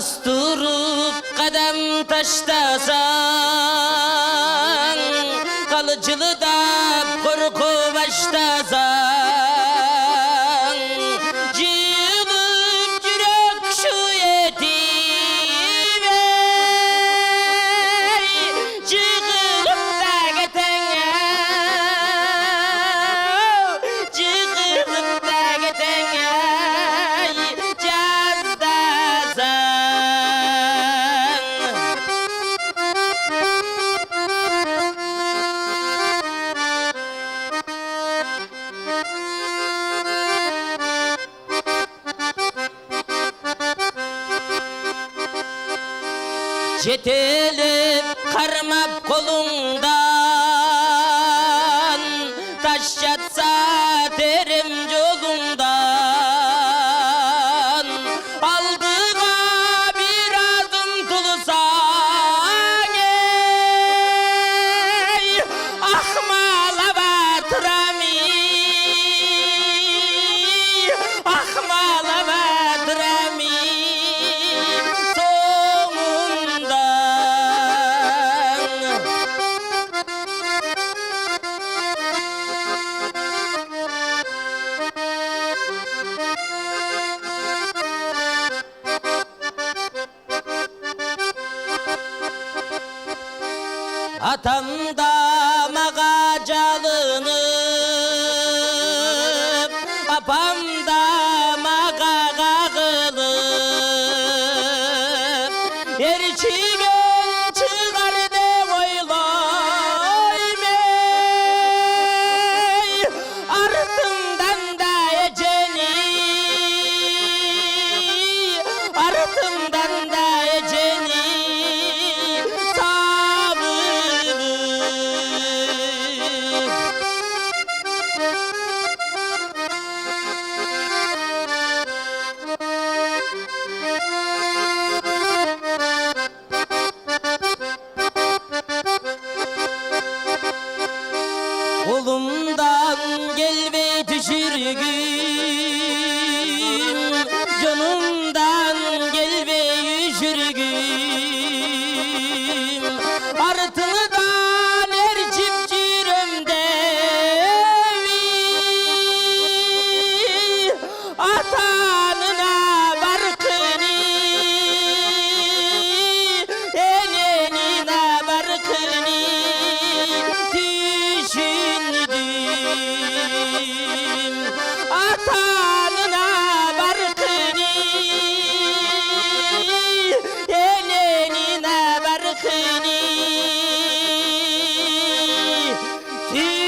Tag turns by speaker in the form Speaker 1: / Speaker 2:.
Speaker 1: Bastırup kadem taştasan, kalıcılı da korku baştasan, cıvık yürek şu yetime, çıkıp da getene, çıkıp da getene, Çetelip karmap kolundan, taş yatsa terim yolundan, aldığa bir adım tulusan ey, ahmala batrami, ahmala batrami. Atam da mağa çalınıp, apam da mağa kağılıp, erçigen çıkar de oylayım ey, artımdan da eceni, artımdan da eceni. Kolumdan gelme düşürgün, canımdan gelme yüşürgün, artığından ercip ciremde atanına barkını, enenine barkını atanına barkını, enenine barkını düşündüm.